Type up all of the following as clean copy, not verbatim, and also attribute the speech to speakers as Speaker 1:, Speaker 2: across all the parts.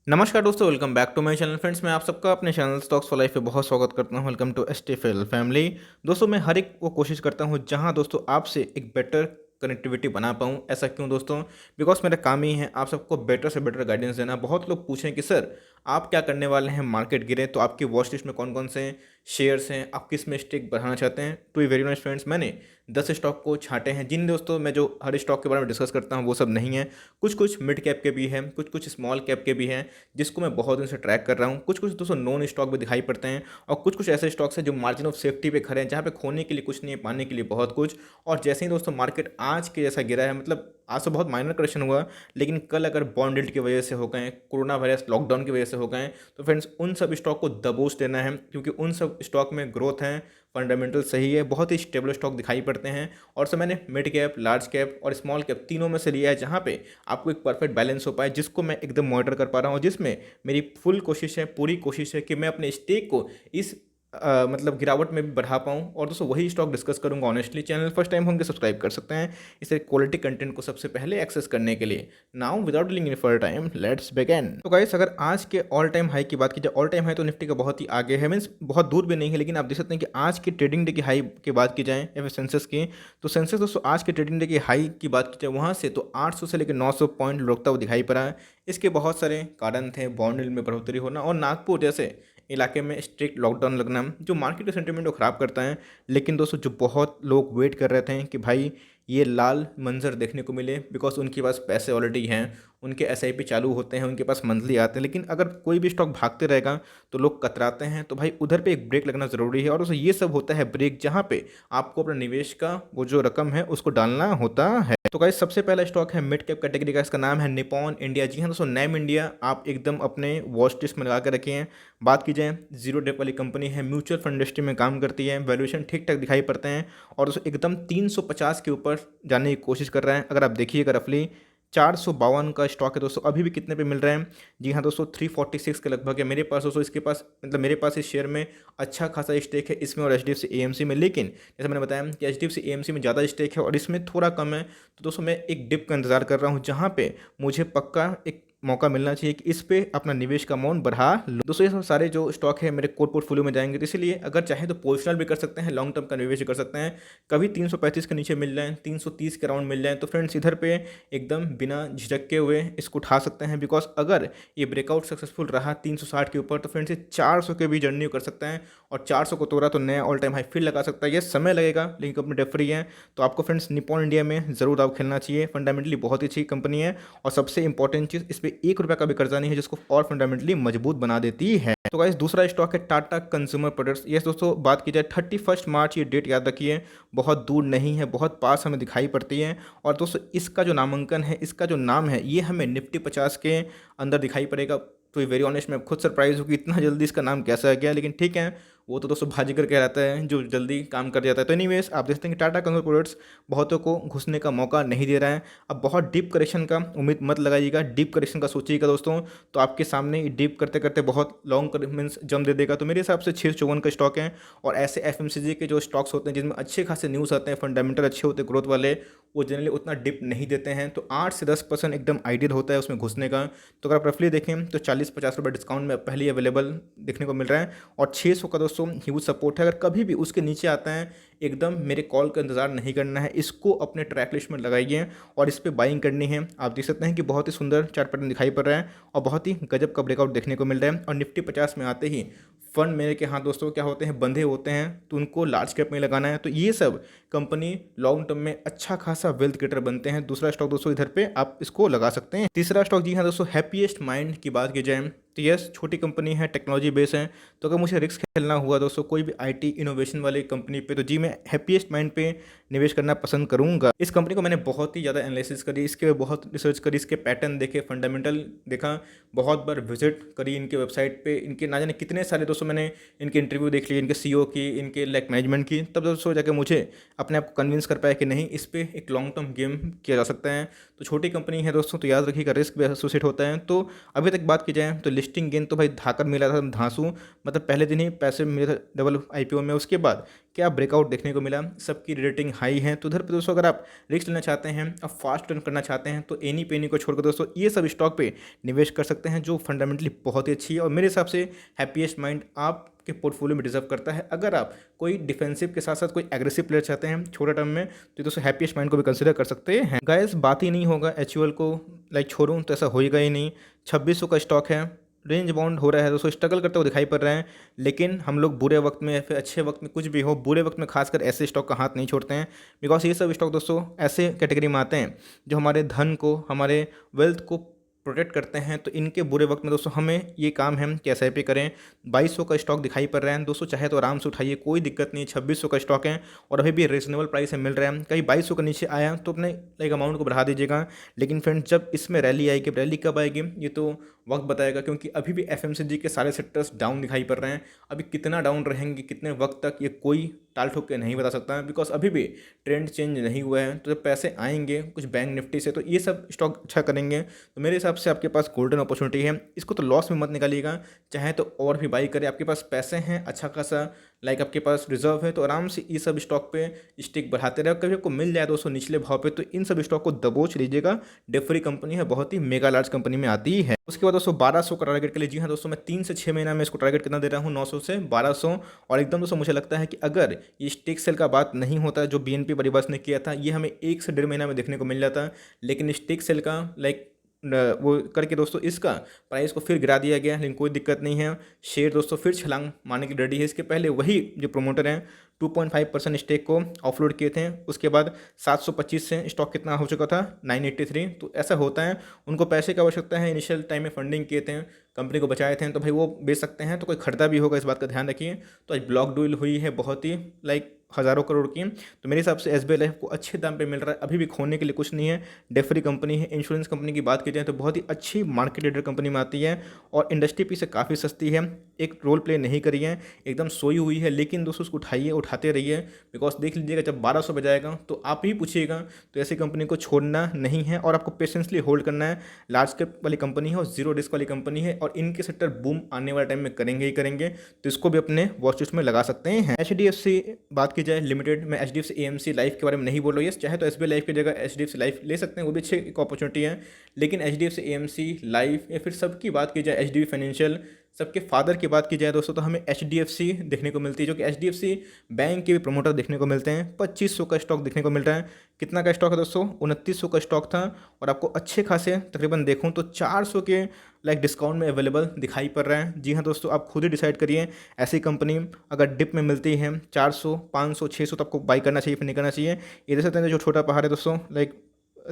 Speaker 1: नमस्कार दोस्तों, welcome back to my channel. Friends, मैं आप सबका अपने चैनल स्टॉक्स फॉर लाइफ पे बहुत स्वागत करता हूं। Welcome to STFL family. दोस्तों, मैं हर एक वो कोशिश करता हूं जहां दोस्तों आपसे एक बेटर कनेक्टिविटी बना पाऊं। ऐसा क्यों दोस्तों? बिकॉज मेरा काम ही है आप सबको बेटर से बेटर गाइडेंस देना। बहुत लोग पूछें कि सर आप क्या करने वाले हैं, मार्केट गिरे तो आपकी वॉच लिस्ट में कौन कौन से शेयर्स हैं, आप किस में स्टेक बढ़ाना चाहते हैं। To be very nice friends, मैंने 10 स्टॉक को छांटे हैं। जिन दोस्तों मैं जो हर स्टॉक के बारे में डिस्कस करता हूं वो सब नहीं है। कुछ कुछ मिड कैप के भी हैं, कुछ कुछ स्मॉल कैप के भी हैं जिसको मैं बहुत दिन से ट्रैक कर रहा हूँ। कुछ कुछ दोस्तों नॉन स्टॉक भी दिखाई पड़ते हैं और कुछ कुछ ऐसे स्टॉक्स हैं जो मार्जिन ऑफ सेफ्टी पे खड़े हैं, जहाँ पे खोने के लिए कुछ नहीं है, पाने के लिए बहुत कुछ। और जैसे ही दोस्तों मार्केट आज के जैसा गिरा है, मतलब आज तो बहुत माइनर करेक्शन हुआ, लेकिन कल अगर बॉन्ड यील्ड की वजह से हो गए, कोरोना वायरस लॉकडाउन की वजह से हो गए, तो फ्रेंड्स उन सब स्टॉक को दबोच देना है, क्योंकि उन सब स्टॉक में ग्रोथ है, फंडामेंटल सही है, बहुत ही स्टेबल स्टॉक दिखाई पड़ते हैं। और सर मैंने मिड कैप, लार्ज कैप और स्मॉल कैप तीनों में से लिया है, जहाँ पे आपको एक परफेक्ट बैलेंस हो पाए, जिसको मैं एकदम मॉनिटर कर पा रहा हूँ, जिसमें मेरी फुल कोशिश है, पूरी कोशिश है कि मैं अपने स्टेक को इस मतलब गिरावट में भी बढ़ा पाऊँ। और दोस्तों वही स्टॉक डिस्कस करूंगा ऑनेस्टली। चैनल फर्स्ट टाइम होंगे सब्सक्राइब कर सकते हैं इसे क्वालिटी कंटेंट को सबसे पहले एक्सेस करने के लिए। Now without dealing in for time, let's begin. तो गाइस, अगर आज के ऑल टाइम हाई की बात की जाए, ऑल टाइम हाई तो निफ्टी का बहुत ही आगे है, मीन्स बहुत दूर भी नहीं है, लेकिन आप देख सकते हैं कि आज की ट्रेडिंग डे की हाई की बात की जाए या फिर सेंसेस की, तो सेंसेस दोस्तों आज के ट्रेडिंग डे की हाई की बात की जाए वहाँ से तो 800 से लेकर 900 पॉइंट लुढ़कता हुआ दिखाई पड़ा है। इसके बहुत सारे कारण थे, बॉन्ड यील्ड में बढ़ोतरी होना और नागपुर जैसे इलाके में स्ट्रिक्ट लॉकडाउन लगना, जो मार्केट के सेंटीमेंट को ख़राब करता है। लेकिन दोस्तों जो बहुत लोग वेट कर रहे थे कि भाई ये लाल मंजर देखने को मिले, बिकॉज उनके पास पैसे ऑलरेडी हैं, उनके एसआईपी चालू होते हैं, उनके पास मंथली आते हैं, लेकिन अगर कोई भी स्टॉक भागते रहेगा तो लोग कतराते हैं। तो भाई उधर पे एक ब्रेक लगना ज़रूरी है, और दोस्तों ये सब होता है ब्रेक जहाँ पे आपको अपना निवेश का वो जो रकम है उसको डालना होता है। तो गाइस, सबसे पहला स्टॉक है मिड कैप कैटेगरी का, इसका नाम है निपॉन इंडिया। जी हाँ दोस्तों, नैम इंडिया आप एकदम अपने वॉच लिस्ट में लगा कर रखे हैं। बात की जाए, जीरो डेप वाली कंपनी है, म्यूचुअल फंड इंडस्ट्री में काम करती है, वैल्यूएशन ठीक ठाक दिखाई पड़ते हैं, और दोस्तों एकदम 350 के ऊपर जाने की कोशिश कर रहे हैं। अगर आप देखिएगा रफली 452 का स्टॉक है दोस्तों, अभी भी कितने पे मिल रहे हैं? जी हाँ दोस्तों, 346 के लगभग है मेरे पास दोस्तों। इसके पास मतलब मेरे पास इस शेयर में अच्छा खासा स्टेक है, इसमें और एचडीएफसी एएमसी में। लेकिन जैसे मैंने बताया कि एचडीएफसी एएमसी में ज़्यादा स्टेक है और इसमें थोड़ा कम है। तो दोस्तों मैं एक डिप का इंतजार कर रहा हूँ, जहाँ पे मुझे पक्का एक मौका मिलना चाहिए कि इस पे अपना निवेश का अमाउंट बढ़ा लो। दोस्तों ये सब सारे जो स्टॉक है मेरे कोर पोर्टफोलियो में जाएंगे, तो इसलिए अगर चाहे तो पोजिशनल भी कर सकते हैं, लॉन्ग टर्म का निवेश भी कर सकते हैं। कभी 335 के नीचे मिल जाए, 330 के राउंड मिल जाए, तो फ्रेंड्स इधर पे एकदम बिना झिझक के हुए इसको उठा सकते हैं। बिकॉज अगर ये ब्रेकआउट सक्सेसफुल रहा 360 के ऊपर, तो फ्रेंड्स ये 400 के भी जर्नी कर सकते हैं, और 400 को तोड़ा तो नया ऑल टाइम हाई फिर लगा सकता है। ये समय लगेगा, लेकिन कंपनी डेट फ्री है, तो आपको फ्रेंड्स निपॉन इंडिया में ज़रूर आप खेलना चाहिए। फंडामेंटली बहुत ही अच्छी कंपनी है, और सबसे इंपॉर्टेंट चीज़, इस पर 1 रुपये का भी कर्जा नहीं है, जिसको और फंडामेंटली मजबूत बना देती है। तो गाइस, दूसरा स्टॉक है टाटा कंज्यूमर प्रोडक्ट्स। ये दोस्तों बात की जाए 31 मार्च, ये डेट याद रखिए, बहुत दूर नहीं है, बहुत पास हमें दिखाई पड़ती है। और दोस्तों इसका जो नामांकन है, इसका जो नाम है, ये हमें निफ्टी 50 के अंदर दिखाई पड़ेगा। तो वेरी ऑनेस्ट, मैं खुद सरप्राइज हूँ कि इतना जल्दी इसका नाम कैसे आ गया, लेकिन ठीक है, वो तो दोस्तों बाजीगर कहलाता है जो जल्दी काम कर जाता है। तो एनीवेज आप देखते हैं कि टाटा कंज्यूमर प्रोडक्ट्स बहुतों को घुसने का मौका नहीं दे रहा है। अब बहुत डीप करेक्शन का उम्मीद मत लगाइएगा, डीप करेक्शन का सोचिएगा दोस्तों, तो आपके सामने डीप करते करते बहुत लॉन्ग मीन्स जम दे देगा। तो मेरे हिसाब से 654 का स्टॉक है। और ऐसे एफएमसीजी के जो स्टॉक्स होते हैं जिनमें अच्छे खासे न्यूज़ आते हैं, फंडामेंटल अच्छे होते हैं, ग्रोथ वाले, वो जनरली उतना डिप नहीं देते हैं। तो 8 से 10% एकदम आइडियल होता है उसमें घुसने का। तो अगर आप रफली देखें तो 40-50 रुपये डिस्काउंट में पहले अवेलेबल देखने को मिल रहा है, और 600 का दोस्तों ह्यूज सपोर्ट है। अगर कभी भी उसके नीचे आता है, एकदम मेरे कॉल का इंतजार नहीं करना है, इसको अपने ट्रैक लिस्ट में लगाइए और इस पर बाइंग करनी है। आप देख सकते हैं कि बहुत ही सुंदर चार्ट पैटर्न दिखाई पड़ रहा है, और बहुत ही गजब का ब्रेकआउट देखने को मिल रहा है। और निफ्टी 50 में आते ही फंड मेरे के हाथ दोस्तों क्या होते हैं, बंधे होते हैं, तो उनको लार्ज कैप में लगाना है। तो ये सब कंपनी लॉन्ग टर्म में अच्छा खासा वेल्थ क्रिएटर बनते हैं। दूसरा स्टॉक दोस्तों इधर पे आप इसको लगा सकते हैं। तीसरा स्टॉक, जी हाँ दोस्तों, हैप्पीएस्ट माइंड की बात की जाए तो यस, छोटी कंपनी है, टेक्नोलॉजी बेस है। तो अगर मुझे रिस्क खेलना हुआ दोस्तों कोई भी आईटी इनोवेशन वाली कंपनी पे, तो जी मैं हैप्पीएस्ट माइंड पे निवेश करना पसंद करूंगा। इस कंपनी को मैंने बहुत ही ज़्यादा एनालिसिस करी, इसके बहुत रिसर्च करी, इसके पैटर्न देखे, फंडामेंटल देखा, बहुत बार विजिट करी इनके वेबसाइट पे, इनके ना जाने कितने सारे दोस्तों मैंने इनके इंटरव्यू देख लिए, इनके सीईओ की, इनके लाइक मैनेजमेंट की, तब दोस्तों जाके मुझे अपने आप को कन्विंस कर पाया कि नहीं, इस पर एक लॉन्ग टर्म गेम किया जा सकता है। तो छोटी कंपनी है दोस्तों, तो याद रखिएगा रिस्क भी एसोसिएट होता है। तो अभी तक बात की जाए तो लिस्टिंग गेन तो भाई धाकर मिला था धांसू, मतलब पहले दिन ही पैसे मिले थे डबल आईपीओ में। उसके बाद क्या ब्रेकआउट देखने को मिला, सबकी रेटिंग हाई है। तो उधर पे दोस्तों अगर आप रिस्क लेना चाहते हैं, आप फास्ट रन करना चाहते हैं, तो एनी पेनी को छोड़कर दोस्तों ये सब स्टॉक पे निवेश कर सकते हैं जो फंडामेंटली बहुत ही अच्छी है और मेरे हिसाब से हैप्पीएस्ट माइंड आपके पोर्टफोलियो में डिजर्व करता है। अगर आप कोई डिफेंसिव के साथ साथ कोई एग्रेसिव प्लेयर चाहते हैं छोटे टर्म में, तो दोस्तों हैप्पीएस्ट माइंड को भी कंसिडर कर सकते हैं। गाइस बात ही नहीं होगा एचयूएल को छोड़ूं तो ऐसा होएगा ही नहीं। 2600 का स्टॉक है, रेंज बाउंड हो रहा है दोस्तों, स्ट्रगल करते हुए दिखाई पड़ रहे हैं। लेकिन हम लोग बुरे वक्त में या फिर अच्छे वक्त में, कुछ भी हो, बुरे वक्त में खासकर ऐसे स्टॉक का हाथ नहीं छोड़ते हैं। बिकॉज ये सब स्टॉक दोस्तों ऐसे कैटेगरी में आते हैं जो हमारे धन को, हमारे वेल्थ को प्रोटेक्ट करते हैं। तो इनके बुरे वक्त में दोस्तों हमें ये काम है कि एसआईपी करें। 2200 का स्टॉक दिखाई पड़ रहा है दोस्तों, चाहे तो आराम से उठाइए, कोई दिक्कत नहीं। 2600 का स्टॉक है और अभी भी रीजनेबल प्राइस में मिल रहा है। कहीं 2200 का नीचे आया तो अपने अमाउंट को बढ़ा दीजिएगा। लेकिन फ्रेंड्स जब इसमें रैली आएगी, रैली कब आएगी ये तो वक्त बताएगा, क्योंकि अभी भी एफएमसीजी के सारे सेक्टर्स डाउन दिखाई पड़ रहे हैं। अभी कितना डाउन रहेंगे, कितने वक्त तक, ये कोई टाल ठोक के नहीं बता सकता है। बिकॉज अभी भी ट्रेंड चेंज नहीं हुआ है। तो जब पैसे आएंगे कुछ बैंक निफ्टी से, तो ये सब स्टॉक अच्छा करेंगे। तो मेरे हिसाब से आपके पास गोल्डन अपॉर्चुनिटी है, इसको तो लॉस में मत निकालिएगा, चाहे तो और भी बाई करें। आपके पास पैसे हैं अच्छा खासा, आपके पास रिजर्व है, तो आराम से ये सब स्टॉक पे स्टिक बढ़ाते रहे। कभी आपको मिल जाए दोस्तों निचले भाव पे, तो इन सब स्टॉक को दबोच लीजिएगा। डेफरी कंपनी है, बहुत ही मेगा लार्ज कंपनी में आती है। उसके बाद दोस्तों 1200 का टारगेट के लिए, जी हाँ दोस्तों, मैं 3 से 6 महीना में इसको टारगेट कितना दे रहा हूँ, 900 से 1200। और एकदम दोस्तों मुझे लगता है कि अगर ये स्टेक सेल का बात नहीं होता जो बीएनपी परिवार ने किया था, ये हमें 1 से 1.5 महीना में देखने को मिल जाता। लेकिन स्टेक सेल का वो करके दोस्तों इसका प्राइस को फिर गिरा दिया गया। लेकिन कोई दिक्कत नहीं है, शेयर दोस्तों फिर छलांग मारने की रेडी है। इसके पहले वही जो प्रोमोटर हैं 2.5% स्टेक को ऑफलोड किए थे। उसके बाद 725 से स्टॉक कितना हो चुका था, 983। तो ऐसा होता है, उनको पैसे की आवश्यकता है, इनिशियल टाइम में फंडिंग किए थे, कंपनी को बचाए थे, तो भाई वो बेच सकते हैं। तो कोई खरीदा भी होगा, इस बात का ध्यान रखिए। तो आज ब्लॉक डील हुई है बहुत ही हज़ारों करोड़ की। तो मेरे हिसाब से एसबीआई लाइफ को अच्छे दाम पे मिल रहा है, अभी भी खोने के लिए कुछ नहीं है। डेफरी कंपनी है। इंश्योरेंस कंपनी की बात की जाए तो बहुत ही अच्छी मार्केट लीडर कंपनी में आती है और इंडस्ट्री पी से काफ़ी सस्ती है। एक रोल प्ले नहीं करी है, एकदम सोई हुई है। लेकिन दोस्तों उसको उठाइए, उठाते रहिए। बिकॉज देख लीजिएगा जब 1200 बजाएगा तो आप ही पूछिएगा। तो ऐसी कंपनी को छोड़ना नहीं है और आपको पेशेंसली होल्ड करना है। लार्ज कैप वाली कंपनी है और जीरो रिस्क वाली कंपनी है और इनके सेक्टर बूम आने वाले टाइम में करेंगे ही करेंगे। तो इसको भी अपने वॉच लिस्ट में लगा सकते हैं। एचडीएफसी बात की जाए लिमिटेड, मैं एचडीएफसी एएमसी लाइफ के बारे में नहीं बोल रहा हूँ। चाहे तो एसबीआई लाइफ की जगह एचडीएफसी लाइफ ले सकते हैं, वो भी अच्छी एक अपॉर्चुनिटी है। लेकिन एचडीएफसी एएमसी लाइफ या फिर सबकी बात की जाए, एचडीबी फाइनेंशियल, सबके फादर की बात की जाए दोस्तों, तो हमें एचडीएफसी देखने को मिलती है, जो कि एचडीएफसी बैंक के भी प्रमोटर देखने को मिलते हैं। 2500 का स्टॉक देखने को मिल रहा है। कितना का स्टॉक है दोस्तों, 2900 का स्टॉक था और आपको अच्छे खासे तकरीबन देखूं तो 400 के डिस्काउंट में अवेलेबल दिखाई पड़ रहा है। जी हाँ दोस्तों, आप खुद ही डिसाइड करिए। ऐसी कंपनी अगर डिप में मिलती है 400, 500, 600 तो आपको बाई करना चाहिए, फिर नहीं करना चाहिए। इधर से जो छोटा पहाड़ है दोस्तों,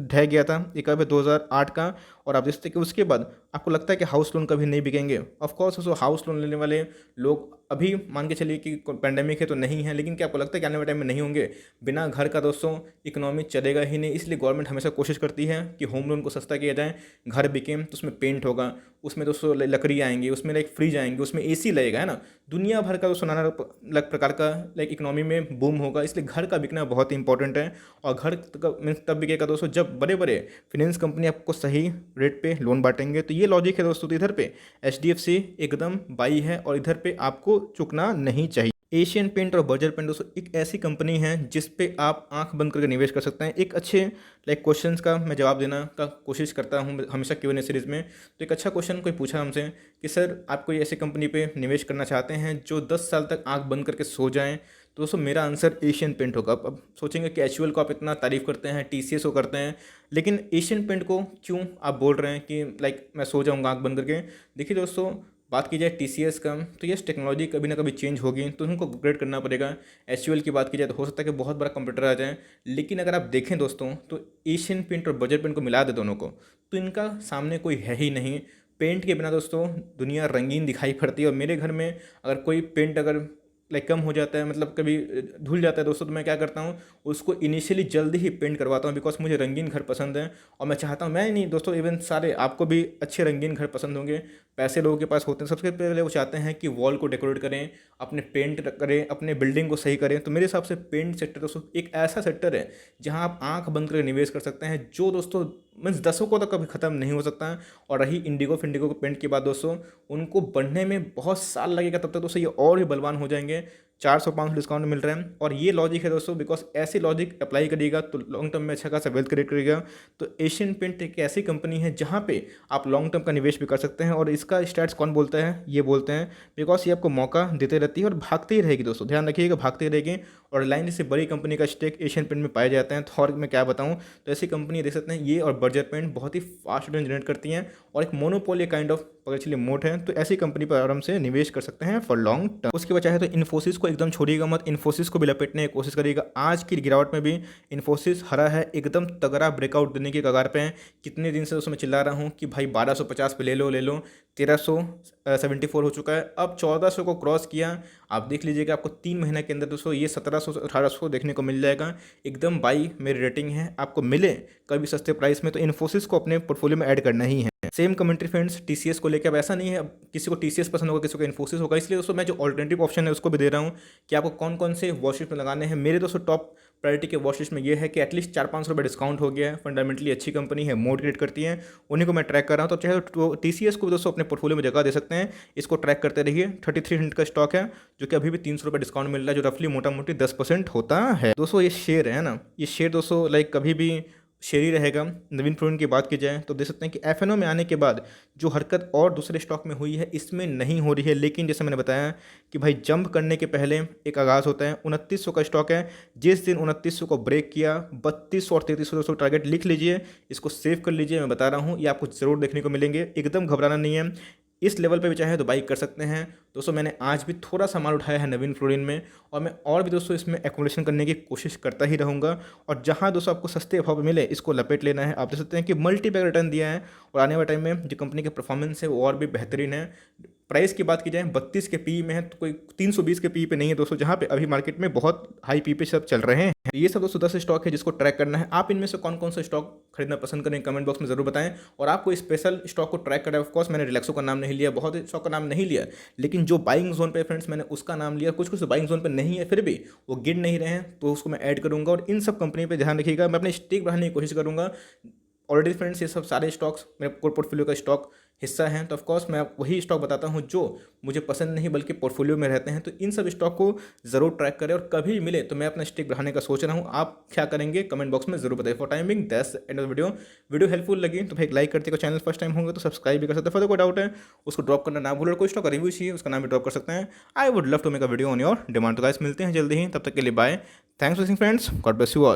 Speaker 1: ढह गया था एक 2008 का, और आप देखते कि उसके बाद आपको लगता है कि हाउस लोन कभी नहीं बिकेंगे। ऑफकोर्स दोस्तों हाउस लोन लेने वाले लोग अभी मान के चलिए कि पेंडेमिक है तो नहीं है, लेकिन क्या आपको लगता है कि आने वाले टाइम में नहीं होंगे? बिना घर का दोस्तों इकोनॉमी चलेगा ही नहीं। इसलिए गवर्नमेंट हमेशा कोशिश करती है कि होम लोन को सस्ता किया जाए। घर बिके तो उसमें पेंट होगा, उसमें दोस्तों लकड़ी आएंगी, उसमें फ्रिज आएंगे, उसमें एसी लगेगा, है ना। दुनिया भर का दोस्तों नाना प्रकार का इकोनॉमी में बूम होगा। इसलिए घर का बिकना बहुत ही इंपॉर्टेंट है। और घर मीन्स तब बिकेगा दोस्तों जब बड़े बड़े फाइनेंस कंपनी आपको सही रेट पे लोन बांटेंगे। तो ये लॉजिक है दोस्तों। तो इधर पे एचडीएफसी एकदम बाई है और इधर पे आपको चुकना नहीं चाहिए। एशियन पेंट और बर्जर पेंट दोस्तों एक ऐसी कंपनी है जिस पे आप आंख बंद करके निवेश कर सकते हैं। एक अच्छे क्वेश्चंस का मैं जवाब देना का कोशिश करता हूं हमेशा Q&A सीरीज़ में। तो एक अच्छा क्वेश्चन कोई पूछा हमसे कि सर आप कोई ऐसी कंपनी पे निवेश करना चाहते हैं जो 10 साल तक आंख बंद करके सो जाएं, तो दोस्तों मेरा आंसर एशियन पेंट होगा। अब सोचेंगे कि एचयूएल को आप इतना तारीफ़ करते हैं, टीसीएस को करते हैं, लेकिन एशियन पेंट को क्यों आप बोल रहे हैं कि मैं सो जाऊँगा आंख बंद करके? देखिए दोस्तों, बात की जाए टीसीएस का, तो यस टेक्नोलॉजी कभी ना कभी चेंज होगी तो उनको अपग्रेड करना पड़ेगा। एचयूएल की बात की जाए तो हो सकता है कि बहुत बड़ा कंप्यूटर आ जाए। लेकिन अगर आप देखें दोस्तों, तो एशियन पेंट और बजट पेंट को मिला दे दोनों को, तो इनका सामने कोई है ही नहीं। पेंट के बिना दोस्तों दुनिया रंगीन दिखाई पड़ती है। और मेरे घर में अगर कोई पेंट अगर कम हो जाता है, मतलब कभी धुल जाता है दोस्तों, तो मैं क्या करता हूँ, उसको इनिशियली जल्दी ही पेंट करवाता हूँ। बिकॉज मुझे रंगीन घर पसंद है और मैं चाहता हूँ, मैं नहीं दोस्तों, इवन सारे आपको भी अच्छे रंगीन घर पसंद होंगे। पैसे लोगों के पास होते हैं, सबसे पहले वो चाहते हैं कि वॉल को डेकोरेट करें, अपने पेंट करें, अपने बिल्डिंग को सही करें। तो मेरे हिसाब से पेंट सेक्टर दोस्तों एक ऐसा सेक्टर है जहाँ आप आँख बंद करके निवेश कर सकते हैं। जो दोस्तों मीन्स दशकों तक कभी ख़त्म नहीं हो सकता है। और रही इंडिगो फिंडिगो के पेंट की बात दोस्तों, उनको बढ़ने में बहुत साल लगेगा, तब तक दोस्तों ये और भी बलवान हो जाएंगे। 400-500 डिस्काउंट मिल रहे हैं और ये लॉजिक है दोस्तों, बिकॉज ऐसी लॉजिक अप्लाई करिएगा तो लॉन्ग टर्म में अच्छा खासा वेल्थ क्रिएट करेगा। तो एशियन पेंट एक ऐसी कंपनी है जहाँ पे आप लॉन्ग टर्म का निवेश भी कर सकते हैं। और इसका स्टैट्स कौन बोलता है? ये बोलते हैं बिकॉज ये आपको मौका देते रहती है और भागती ही रहेगी दोस्तों, ध्यान रखिएगा, भागती रहेगी। और रिलायंस जैसे बड़ी कंपनी का स्टेक एशियन पेंट में पाए जाते हैं, तो और मैं क्या बताऊँ। तो ऐसी कंपनी देख सकते हैं ये और बर्जर पेंट बहुत ही फास्ट रिटर्न जनरेट करती हैं और एक मोनोपोली काइंड ऑफ पकड़ चलिए मोट है। तो ऐसी कंपनी पर आराम से निवेश कर सकते हैं फॉर लॉन्ग टर्म। उसके बाद चाहे तो इन्फोसिस को एकदम छोड़िएगा मत, इन्फोसिस को भी लपेटने की कोशिश करिएगा। आज की गिरावट में भी इन्फोसिस हरा है, एकदम तगड़ा ब्रेकआउट देने की कगार पे है। कितने दिन से उसमें चिल्ला रहा हूँ कि भाई 1250 पे ले लो ले लो, 1374 हो चुका है, अब 1400 को क्रॉस किया। आप देख लीजिएगा, आपको 3 महीने के अंदर दोस्तों ये 1700-1800 देखने को मिल जाएगा। एकदम बाई मेरी रेटिंग है, आपको मिले कभी सस्ते प्राइस में तो इन्फोसिस को अपने पोर्टफोलियो में ऐड करना ही है। सेम कमेंट्री फ्रेंड्स टीसीएस को लेकर। अब ऐसा नहीं है अब किसी को टीसीएस पसंद होगा, किसी को इन्फोसिस होगा, इसलिए दोस्तों मैं जो ऑल्टरनेटिव ऑप्शन है उसको भी दे रहा हूँ कि आपको कौन कौन से वॉच लिस्ट में लगाने हैं। मेरे दोस्तों टॉप प्रायोरिटी के वॉच लिस्ट में ये है कि एटलीस्ट 400-500 रुपये डिस्काउंट हो गया है, फंडामेंटली अच्छी कंपनी है, मोड क्रिएट करती है, उन्हीं को मैं ट्रैक कर रहा हूँ। तो चाहे तो टीसीएस को भी दोस्तों अपने पोर्टफोलियो में जगह दे सकते हैं, इसको ट्रैक करते रहिए। 3300 का स्टॉक है जो कि अभी भी 300 रुपये डिस्काउंट मिल रहा है, जो रफली मोटा मोटी 10% होता है दोस्तों। ये शेयर है ना, ये शेयर दोस्तों लाइक कभी भी शेयर ही रहेगा। नवीन फ्लोरिन की बात की जाए तो देख सकते हैं कि एफएनओ में आने के बाद जो हरकत और दूसरे स्टॉक में हुई है इसमें नहीं हो रही है। लेकिन जैसे मैंने बताया कि भाई जंप करने के पहले एक आगाज़ होता है। 2900 का स्टॉक है, जिस दिन 2900 को ब्रेक किया 3200 और 3300 टारगेट लिख लीजिए, इसको सेव कर लीजिए। मैं बता रहा हूँ ये आपको ज़रूर देखने को मिलेंगे, एकदम घबराना नहीं है। इस लेवल पे भी चाहे तो बाई कर सकते हैं दोस्तों। मैंने आज भी थोड़ा सा माल उठाया है नवीन फ्लोरिन में, और मैं और भी दोस्तों इसमें एक्यूमुलेशन करने की कोशिश करता ही रहूँगा। और जहाँ दोस्तों आपको सस्ते भाव में मिले इसको लपेट लेना है। आप देख सकते हैं कि मल्टी बैग रिटर्न दिया है और आने वाले टाइम में जो कंपनी की परफॉर्मेंस है वो और भी बेहतरीन है। प्राइस की बात की जाए 32 के पी में है, तो कोई 320 के पी पे नहीं है दोस्तों, जहाँ पे अभी मार्केट में बहुत हाई पी पे सब चल रहे हैं। ये सब दोस्तों 10 स्टॉक है जिसको ट्रैक करना है। आप इनमें से कौन कौन सा स्टॉक खरीदना पसंद करें कमेंट बॉक्स में जरूर बताएं। और आपको स्पेशल स्टॉक को ट्रैक करना है। ऑफकोर्स मैंने रिलैक्सो का नाम नहीं लिया, बहुत स्टॉक का नाम नहीं लिया, लेकिन जो बाइंग जोन पे फ्रेंड्स मैंने उसका नाम लिया। कुछ कुछ बाइंग जोन पे नहीं है, फिर भी वो गिर नहीं रहे हैं तो उसको मैं ऐड करूँगा। और इन सब कंपनी पर ध्यान रखिएगा, मैं अपने स्टेक बढ़ाने की कोशिश करूँगा। ऑलरेडी फ्रेंड्स ये सब सारे स्टॉक्स मेरे कोर पोर्टफोलियो का स्टॉक हिस्सा हैं, तो ऑफकोर्स मैं वही स्टॉक बताता हूँ जो मुझे पसंद नहीं बल्कि पोर्टफोलियो में रहते हैं। तो इन सब स्टॉक को ज़रूर ट्रैक करें और कभी मिले तो मैं अपना स्टेक बढ़ाने का सोच रहा हूँ। आप क्या करेंगे कमेंट बॉक्स में जरूर बताइए। For timing that's end of video helpful लगी तो भाई एक लाइक करते, चैनल फर्स्ट टाइम होंगे तो सब्सक्राइब भी कर सकते हैं। फर्दर कोई डाउट है उसको ड्रॉप करना ना भूलो, कोई स्टॉक का रिव्यू चाहिए उसका नाम भी ड्रॉप कर सकते हैं। I would love to make a video on your demand. तो गाइस मिलते हैं जल्दी ही, तब तक के लिए bye. Thanks for watching friends, God bless you all.